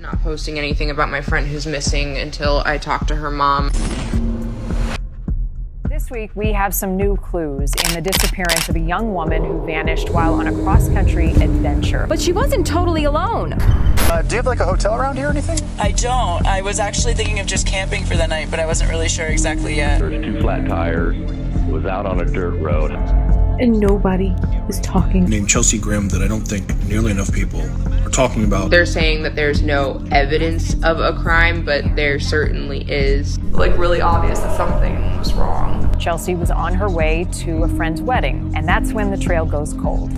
not posting anything about my friend who's missing until I talk to her mom. This week, we have some new clues in the disappearance of a young woman who vanished while on a cross-country adventure. But she wasn't totally alone. Do you have like a hotel around here or anything? I don't. I was actually thinking of just camping for the night, but I wasn't really sure exactly yet. There's 2 flat tires. It was out on a dirt road. And nobody is talking. Named Chelsea Grimm that I don't think nearly enough people are talking about. They're saying that there's no evidence of a crime, but there certainly is. Like really obvious that something was wrong. Chelsea was on her way to a friend's wedding, and that's when the trail goes cold.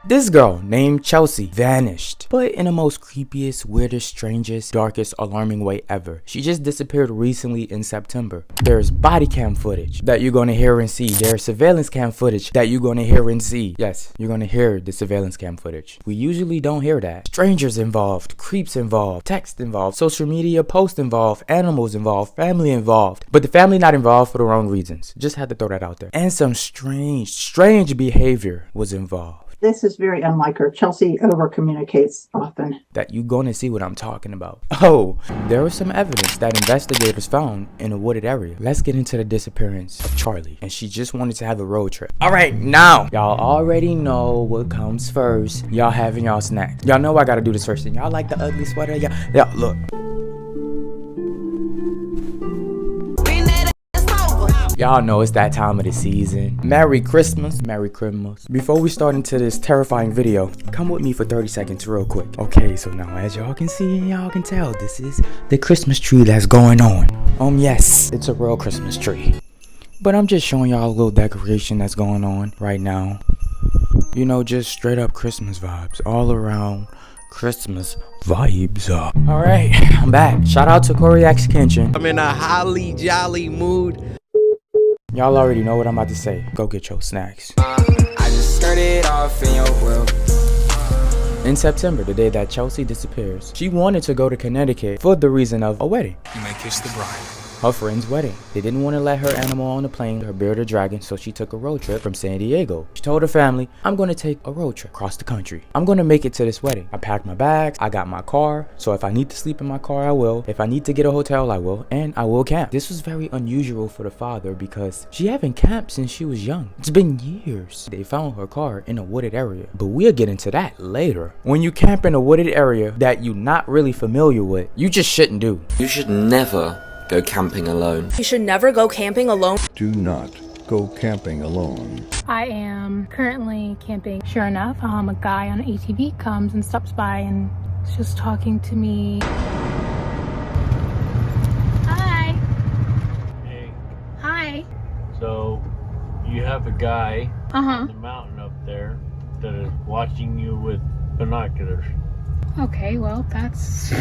This girl named Chelsea vanished, but in the most creepiest, weirdest, strangest, darkest, alarming way ever. She just disappeared recently in September. There's body cam footage that you're gonna hear and see. There's surveillance cam footage that you're gonna hear and see. Yes, you're gonna hear the surveillance cam footage. We usually don't hear that. Strangers involved, creeps involved, text involved, social media posts involved, animals involved, family involved. But the family not involved for the wrong reasons. Just had to throw that out there. And some strange behavior was involved. This is very unlike her. Chelsea over-communicates often. That you gonna see what I'm talking about. Oh, there was some evidence that investigators found in a wooded area. Let's get into the disappearance of Charlie. And she just wanted to have a road trip. Alright, now, y'all already know what comes first. Y'all having y'all snack. Y'all know I gotta do this first. And y'all like the ugly sweater? Yeah, look. Y'all know it's that time of the season. Merry Christmas. Merry Christmas. Before we start into this terrifying video, come with me for 30 seconds real quick. Okay, so now as y'all can see and y'all can tell, this is the Christmas tree that's going on. Yes, it's a real Christmas tree. But I'm just showing y'all a little decoration that's going on right now. You know, just straight up Christmas vibes all around. Christmas vibes. Alright, I'm back. Shout out to Corey X Kitchen. I'm in a holly jolly mood. Y'all already know what I'm about to say. Go get your snacks. I just started off in your world. In September, the day that Chelsea disappears, she wanted to go to Connecticut for the reason of a wedding. You may kiss the bride. Her friend's wedding. They didn't want to let her animal on the plane, her bearded dragon, so she took a road trip from San Diego. She told her family, I'm going to take a road trip across the country. I'm going to make it to this wedding. I packed my bags, I got my car, so if I need to sleep in my car, I will. If I need to get a hotel, I will, and I will camp. This was very unusual for the father because she haven't camped since she was young. It's been years. They found her car in a wooded area, but we'll get into that later. When you camp in a wooded area that you're not really familiar with, you just shouldn't do. You should never go camping alone. You should never go camping alone. Do not go camping alone. I am currently camping. Sure enough, a guy on an ATV comes and stops by and is just talking to me. Hi. Hey. Hi. So, you have a guy on the mountain up there that is watching you with binoculars. Okay, well, that's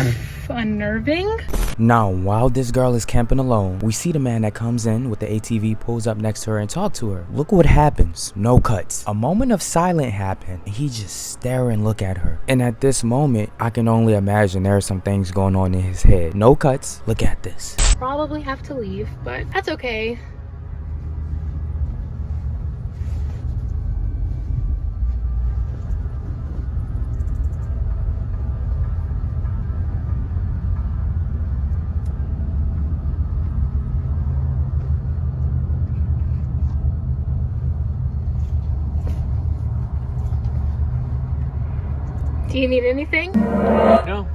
unnerving. Now, while this girl is camping alone, we see the man that comes in with the ATV, pulls up next to her and talk to her. Look what happens. No cuts. A moment of silence happened, and he just stare and look at her. And at this moment, I can only imagine there are some things going on in his head. No cuts. Look at this. Probably have to leave, but that's okay. Do you need anything? No.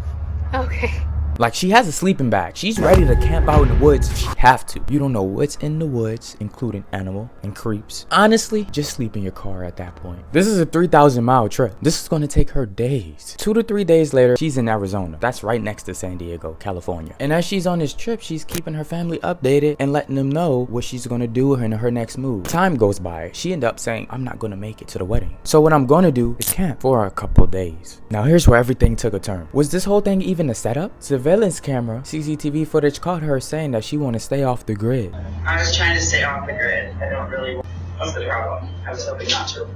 Okay. Like, she has a sleeping bag. She's ready to camp out in the woods if she have to. You don't know what's in the woods, including animal and creeps. Honestly, just sleep in your car at that point. This is a 3,000-mile trip. This is going to take her days. 2 to 3 days later, she's in Arizona. That's right next to San Diego, California. And as she's on this trip, she's keeping her family updated and letting them know what she's going to do in her next move. Time goes by. She ended up saying, I'm not going to make it to the wedding. So what I'm going to do is camp for a couple days. Now here's where everything took a turn. Was this whole thing even a setup? Surveillance camera, CCTV footage caught her saying that she want to stay off the grid. I was trying to stay off the grid. I don't really want. That's the problem. I was hoping not to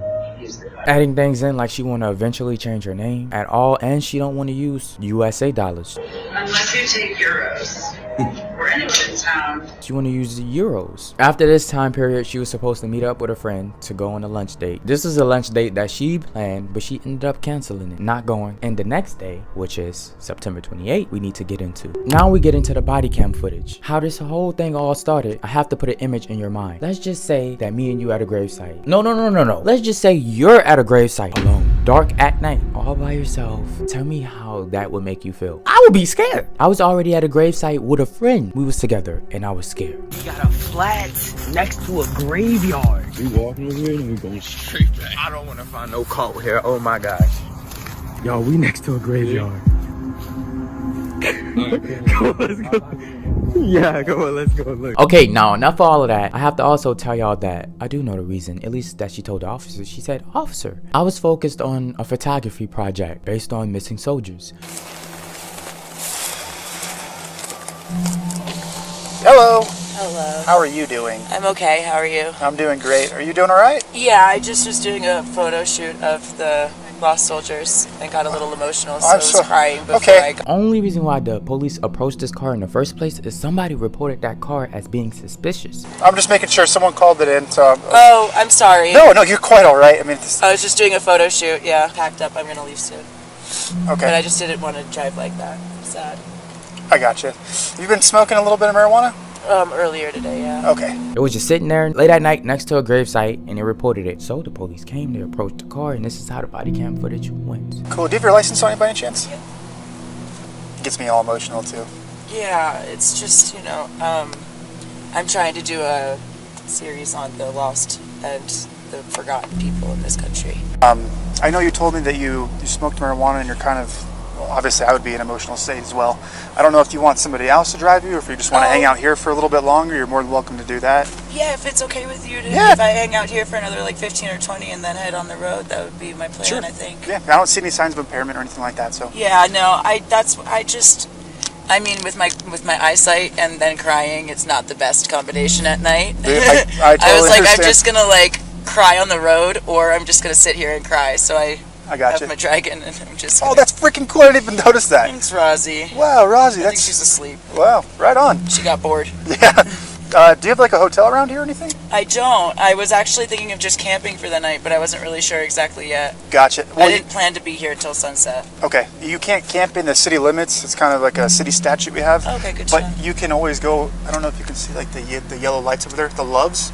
use the grid. Adding things in like she want to eventually change her name at all, and she don't want to use USA dollars. Unless you take euros. we're in a good town. She wanted to use the euros. After this time period, she was supposed to meet up with a friend to go on a lunch date. This is a lunch date that she planned, but she ended up canceling it, not going. And the next day, which is September 28th, we need to get into. Now we get into the body cam footage. How this whole thing all started, I have to put an image in your mind. Let's just say that me and you at a gravesite. No. Let's just say you're at a gravesite alone, dark at night, all by yourself. Tell me how that would make you feel. I would be scared. I was already at a gravesite with a friend. We was together and I was scared. We got a flat next to a graveyard. We walking over here and we going straight back. I don't want to find no cult here. Oh my gosh. Yo, we next to a graveyard. Come on, let's go. Yeah, come on, let's go look. Okay, now enough of all of that. I have to also tell y'all that I do know the reason, at least that she told the officer. She said, "Officer, I was focused on a photography project based on missing soldiers." Hello. Hello. How are you doing? I'm okay. How are you? I'm doing great. Are you doing all right? Yeah, I just was doing a photo shoot of the lost soldiers and got a little emotional, so I was crying before I got. Only reason why the police approached this car in the first place is somebody reported that car as being suspicious. I'm just making sure someone called it in. So. Oh, I'm sorry. No, you're quite all right. I mean, I was just doing a photo shoot. Yeah, packed up. I'm gonna leave soon. Okay. But I just didn't want to drive like that. I'm sad. I got you. You've been smoking a little bit of marijuana? Earlier today, yeah. Okay. It was just sitting there late at night next to a gravesite, and they reported it. So the police came, they approached the car, and this is how the body cam footage went. Cool. Do you have your license on you by any chance? Yeah. It gets me all emotional too. Yeah, it's just, I'm trying to do a series on the lost and the forgotten people in this country. I know you told me that you smoked marijuana and you're kind of, well, obviously I would be in an emotional state as well. I don't know if you want somebody else to drive you or if you just want to hang out here for a little bit longer. You're more than welcome to do that. Yeah, if it's okay with you, if I hang out here for another like 15 or 20 and then head on the road, that would be my plan, sure. I think. Yeah, I don't see any signs of impairment or anything like that, so. Yeah, no, with my eyesight and then crying, it's not the best combination at night. I totally was like, understand. I'm just gonna like cry on the road, or I'm just gonna sit here and cry. So I got have my dragon, and I'm just. Oh, that's freaking cool! I didn't even notice that. Thanks, Rosie. Wow, Rosie, I think she's asleep. Wow, right on. She got bored. Yeah. Do you have like a hotel around here or anything? I don't. I was actually thinking of just camping for the night, but I wasn't really sure exactly yet. Gotcha. Well, I didn't plan to be here until sunset. Okay. You can't camp in the city limits. It's kind of like a city statute we have. Okay, good. But you can always go. I don't know if you can see like the yellow lights over there, the Loves.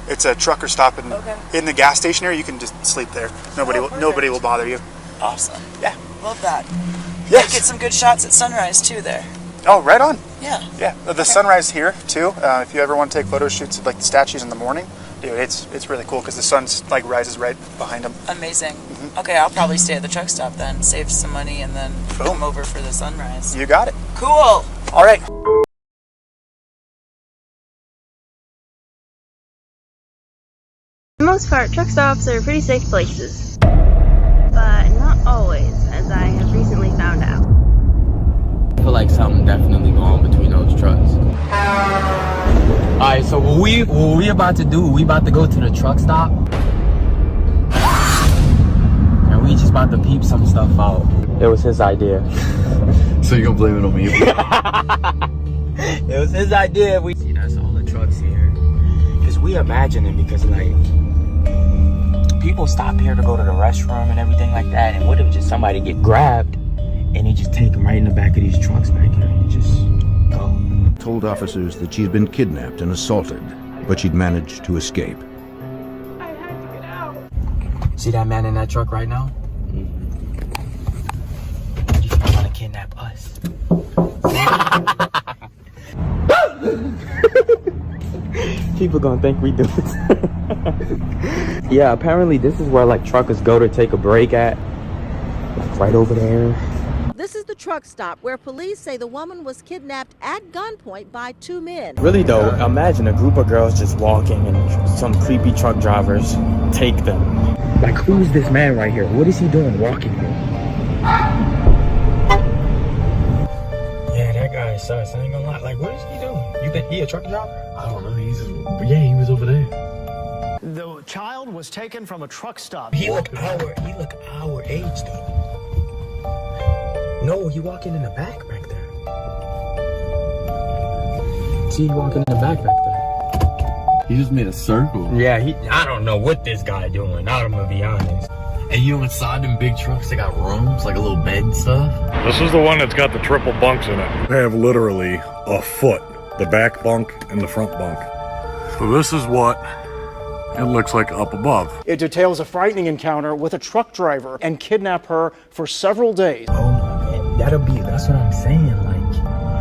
It's a trucker stop in the gas station area. You can just sleep there. Nobody will bother you. Awesome. Yeah. Love that. Yes. I get some good shots at sunrise too there. Oh, right on. Yeah. Yeah. The sunrise here too. If you ever want to take photo shoots of like the statues in the morning, dude, it's really cool because the sun like rises right behind them. Amazing. Okay, I'll probably stay at the truck stop then, save some money, and then come over for the sunrise. You got it. Cool. All right. For the most part, truck stops are pretty safe places, but not always, as I have recently found out. I feel like something definitely going on between those trucks. Alright, so what we about to do, we about to go to the truck stop. And we just about to peep some stuff out. It was his idea. So you gonna blame it on me? It was his idea. We see that's all the trucks here. Because we imagine it because like people stop here to go to the restroom and everything like that. And what if just somebody get grabbed and they just take them right in the back of these trucks back here and just go? Told officers that she'd been kidnapped and assaulted, but she'd managed to escape. I had to get out. See that man in that truck right now? He's trying to kidnap us. People gonna think we do it. Yeah, apparently this is where like truckers go to take a break at. Right over there. This is the truck stop where police say the woman was kidnapped at gunpoint by 2 men. Really though, imagine a group of girls just walking and some creepy truck drivers take them. Like, who's this man right here? What is he doing walking here? Yeah, that guy is sus. I ain't gonna lie. Like, what is he doing? You think he a truck driver? I don't know. He was over there. The child was taken from a truck stop. He look our age though. No, he walking in the back right there. See you walking in the back there. He just made a circle. Yeah, I don't know what this guy doing. I'm gonna be honest. And you know, inside them big trucks, they got rooms, like a little bed and stuff. This is the one that's got the triple bunks in it. They have literally a foot, the back bunk and the front bunk. So this is what it looks like up above. It details a frightening encounter with a truck driver and kidnap her for several days. Oh my man, that's what I'm saying. Like,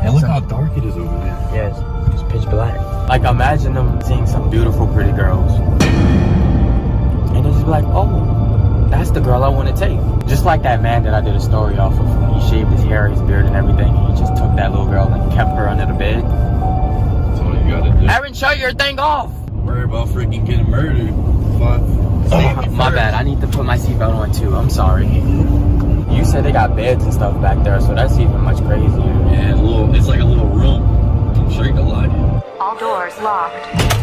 and look how dark it is over there. Yeah, it's pitch black. Like, imagine them seeing some beautiful, pretty girls, and they're just like, oh, that's the girl I want to take. Just like that man that I did a story off of. When he shaved his hair, his beard, and everything, he just took that little girl and kept her under the bed. That's all you gotta do. Aaron, show your thing off. Worry about freaking getting murdered. My bad. I need to put my seatbelt on too. I'm sorry. You said they got beds and stuff back there, so that's even much crazier. Yeah, it's like a little room. I'm sure you can lock it. All doors locked.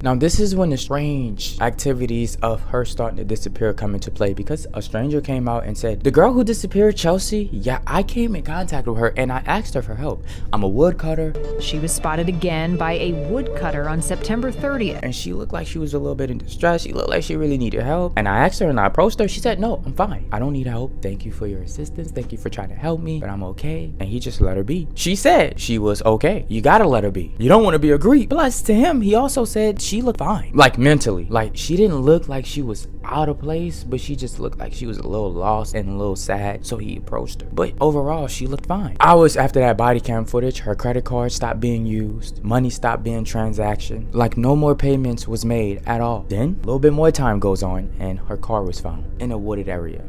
Now this is when the strange activities of her starting to disappear come into play, because a stranger came out and said, the girl who disappeared, Chelsea, yeah, I came in contact with her and I asked her for help. I'm a woodcutter. She was spotted again by a woodcutter on September 30th. And she looked like she was a little bit in distress. She looked like she really needed help. And I asked her and I approached her. She said, no, I'm fine. I don't need help. Thank you for your assistance. Thank you for trying to help me, but I'm okay. And he just let her be. She said she was okay. You gotta let her be. You don't want to be a creep. Plus to him, he also said she looked fine. Like mentally. Like she didn't look like she was out of place, but she just looked like she was a little lost and a little sad. So he approached her. But overall, she looked fine. Hours after that body cam footage, her credit card stopped being used. Money stopped being transaction. Like no more payments was made at all. Then a little bit more time goes on and her car was found in a wooded area.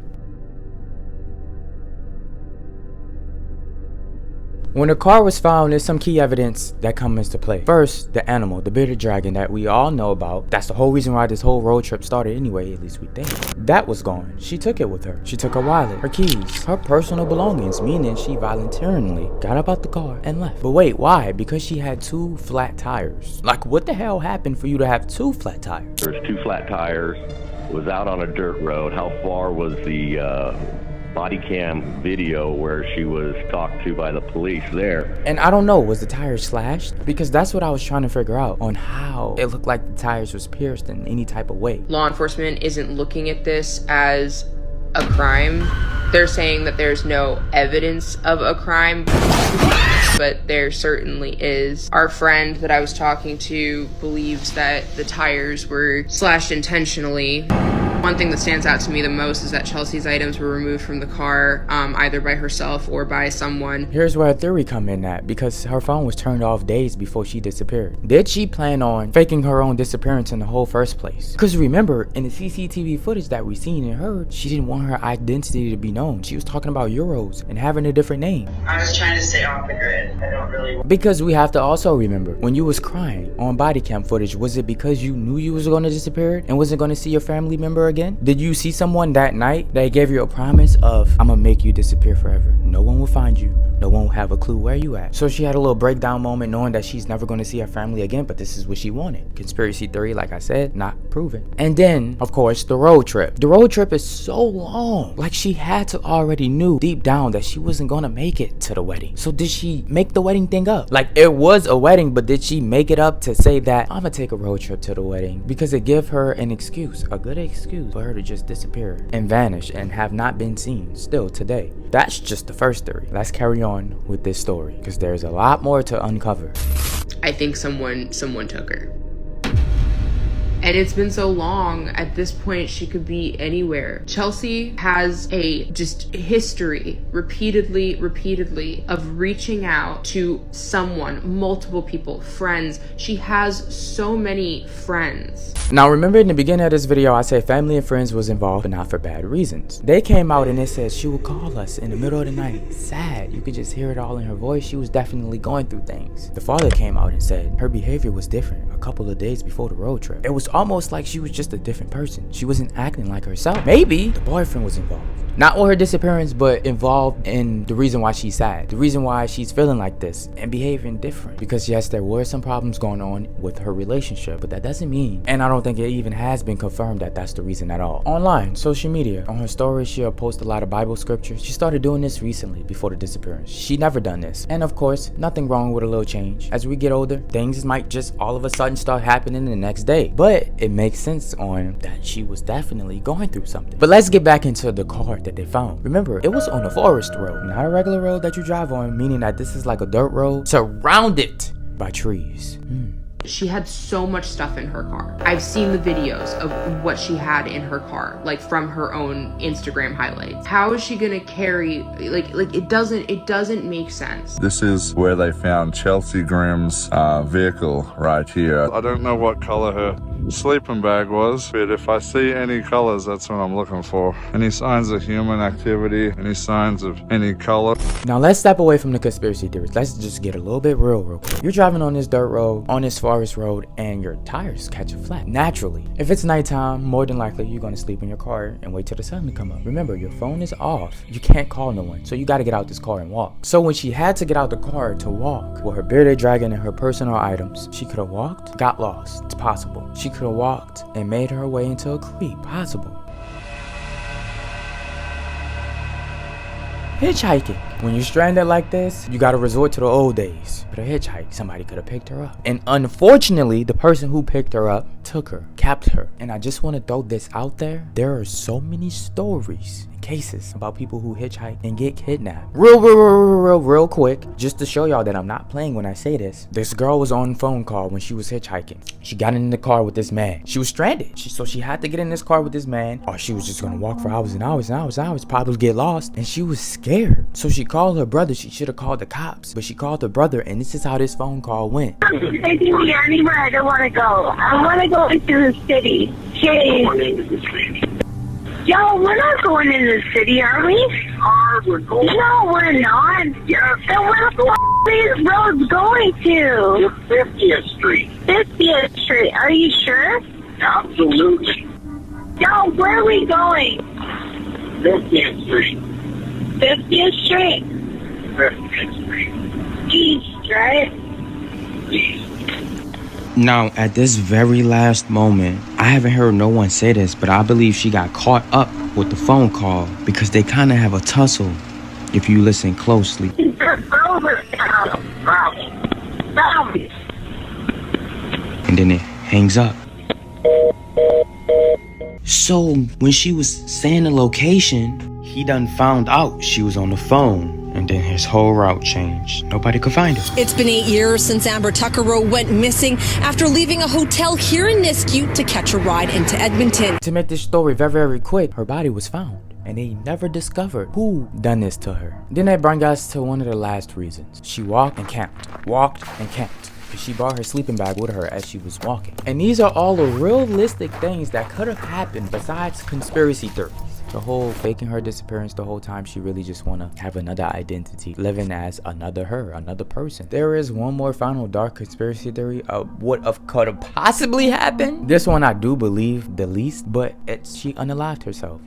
When the car was found, there's some key evidence that comes into play. First, the animal, the bearded dragon that we all know about. That's the whole reason why this whole road trip started anyway, at least we think. That was gone. She took it with her. She took her wallet, her keys, her personal belongings, meaning she voluntarily got up out the car and left. But wait, why? Because she had 2 flat tires. Like, what the hell happened for you to have 2 flat tires? There's 2 flat tires, was out on a dirt road. How far was the body cam video where she was talked to by the police there? And I don't know, was the tire slashed? Because that's what I was trying to figure out on how it looked like the tires was pierced in any type of way. Law enforcement isn't looking at this as a crime. They're saying that there's no evidence of a crime, but there certainly is. Our friend that I was talking to believes that the tires were slashed intentionally. One thing that stands out to me the most is that Chelsea's items were removed from the car, either by herself or by someone. Here's where a theory come in at, because her phone was turned off days before she disappeared. Did she plan on faking her own disappearance in the whole first place? Because remember, in the CCTV footage that we seen and heard, she didn't want her identity to be known. She was talking about euros and having a different name. I was trying to stay off the grid. I don't really... Because we have to also remember, when you was crying on body cam footage, was it because you knew you was going to disappear and wasn't going to see your family member again? Did you see someone that night that gave you a promise of, I'm gonna make you disappear forever? No one will find you. No one will have a clue where you at. So she had a little breakdown moment knowing that she's never gonna see her family again, but this is what she wanted. Conspiracy theory, like I said, not proven. And then, of course, the road trip. The road trip is so long. Like she had to already knew deep down that she wasn't gonna make it to the wedding. So did she make the wedding thing up? Like it was a wedding, but did she make it up to say that I'm gonna take a road trip to the wedding? Because it give her an excuse, a good excuse for her to just disappear and vanish and have not been seen still today. That's just the first theory. Let's carry on with this story because there's a lot more to uncover. I think someone took her. And it's been so long, at this point she could be anywhere. Chelsea has a just history repeatedly of reaching out to someone, multiple people, friends. She has so many friends. Now remember in the beginning of this video I said family and friends was involved but not for bad reasons. They came out and they said she would call us in the middle of the night, sad. You could just hear it all in her voice. She was definitely going through things. The father came out and said her behavior was different a couple of days before the road trip. It was almost like she was just a different person. She wasn't acting like herself. Maybe the boyfriend was involved. Not with her disappearance, but involved in the reason why she's sad. The reason why she's feeling like this and behaving different. Because yes, there were some problems going on with her relationship, but that doesn't mean, and I don't think it even has been confirmed that that's the reason at all. Online, social media, on her stories, she'll post a lot of Bible scriptures. She started doing this recently before the disappearance. She never done this. And of course, nothing wrong with a little change. As we get older, things might just all of a sudden start happening the next day. But it makes sense on that she was definitely going through something. But let's get back into the car that they found. Remember, it was on a forest road, not a regular road that you drive on, meaning that this is like a dirt road surrounded by trees. She had so much stuff in her car. I've seen the videos of what she had in her car, like from her own Instagram highlights. How is she gonna carry, like it doesn't make sense. This is where they found Chelsea Grimm's vehicle right here. I don't know what color her sleeping bag was, but if I see any colors, that's what I'm looking for. Any signs of human activity, any signs of any color. Now let's step away from the conspiracy theories. Let's just get a little bit real quick. You're driving on this dirt road, on this forest road, and your tires catch a flat. Naturally, if it's nighttime, more than likely you're gonna sleep in your car and wait till the sun to come up. Remember, your phone is off. You can't call no one, so you gotta get out this car and walk. So when she had to get out the car to walk, with her bearded dragon and her personal items, she could have walked, got lost. It's possible. She could have walked and made her way into a creek. Possible. Hitchhiking. When you're stranded like this, you gotta resort to the old days. But a hitchhike, somebody could have picked her up. And unfortunately, the person who picked her up took her, kept her. And I just want to throw this out there. There are so many stories and cases about people who hitchhike and get kidnapped. Real quick, just to show y'all that I'm not playing when I say this. This girl was on a phone call when she was hitchhiking. She got in the car with this man. She was stranded. So she had to get in this car with this man, or she was just gonna walk for hours and hours and hours and hours, probably get lost. And she was scared. So she called her brother. She should have called the cops, but she called her brother, and this is how this phone call went. Taking me anywhere I don't want to go. I want to go into the city. Jeez. Yo, we're not going in the city, are we? We're going. No, we're not. Yes. Then where the f*** these roads going to? 50th Street. 50th Street. Are you sure? Absolutely. Yo, where are we going? 50th Street. 50th Street? 50th Street. East, right? East. Now, at this very last moment, I haven't heard no one say this, but I believe she got caught up with the phone call because they kind of have a tussle if you listen closely. And then it hangs up. So, when she was saying the location, he done found out she was on the phone. And then his whole route changed. Nobody could find her. It's been 8 years since Amber Tuckero went missing after leaving a hotel here in Nisku to catch a ride into Edmonton. To make this story very quick, her body was found. And they never discovered who done this to her. Then that brings us to one of the last reasons. She walked and camped. She brought her sleeping bag with her as she was walking. And these are all the realistic things that could have happened besides conspiracy theories. The whole faking her disappearance the whole time, she really just want to have another identity, living as another her, another person. There is one more final dark conspiracy theory of what could have possibly happened. This one I do believe the least, but she unalived herself.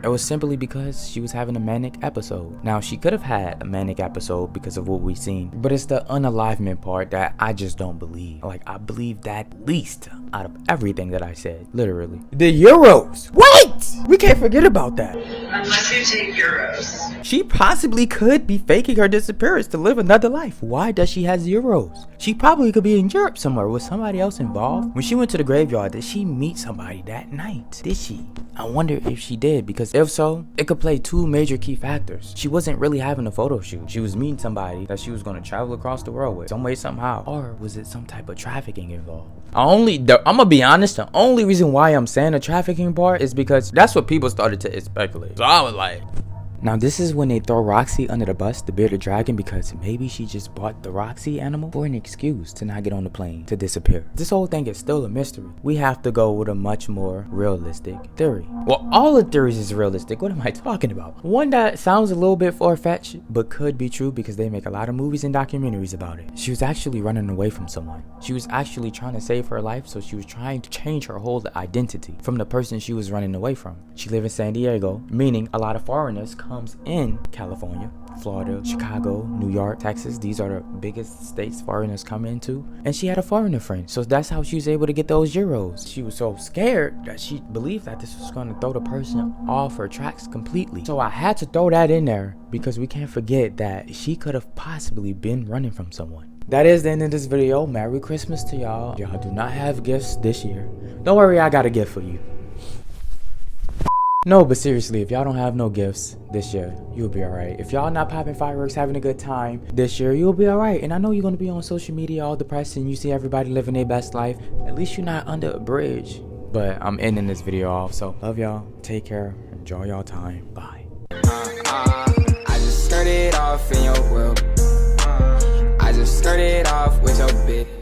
It was simply because she was having a manic episode. Now, she could have had a manic episode because of what we've seen, but it's the unalivement part that I just don't believe. Like, I believe that least out of everything that I said, literally. The euros! Wait! We can't forget about that. Unless you take euros. She possibly could be faking her disappearance to live another life. Why does she have euros? She probably could be in Europe somewhere with somebody else involved. When she went to the graveyard, did she meet somebody that night? Did she? I wonder if she did, because if so, it could play two major key factors. She wasn't really having a photo shoot. She was meeting somebody that she was going to travel across the world with, some way, somehow. Or was it some type of trafficking involved? I'm gonna be honest, the only reason why I'm saying the trafficking part is because that's what people started to speculate. So I was like, Now this is when they throw Roxy under the bus, the bearded dragon, because maybe she just bought the Roxy animal for an excuse to not get on the plane, to disappear. This whole thing is still a mystery. We have to go with a much more realistic theory. Well, all the theories is realistic. What am I talking about? One that sounds a little bit far-fetched, but could be true because they make a lot of movies and documentaries about it. She was actually running away from someone. She was actually trying to save her life, so she was trying to change her whole identity from the person she was running away from. She lived in San Diego, meaning a lot of foreigners comes in California, Florida, Chicago, New York, Texas. These are the biggest states foreigners come into. And she had a foreigner friend, so that's how she was able to get those euros. She was so scared that she believed that this was going to throw the person off her tracks completely. So I had to throw that in there because we can't forget that she could have possibly been running from someone. That is the end of this video. Merry Christmas to y'all. Y'all do not have gifts this year. Don't worry, I got a gift for you. No, but seriously, if y'all don't have no gifts this year, you'll be alright. If y'all not popping fireworks, having a good time this year, you'll be alright. And I know you're gonna be on social media all depressed and you see everybody living their best life. At least you're not under a bridge. But I'm ending this video off, so love y'all. Take care. Enjoy y'all time. Bye. I just skirted off in your world. I just skirted off with your bitch.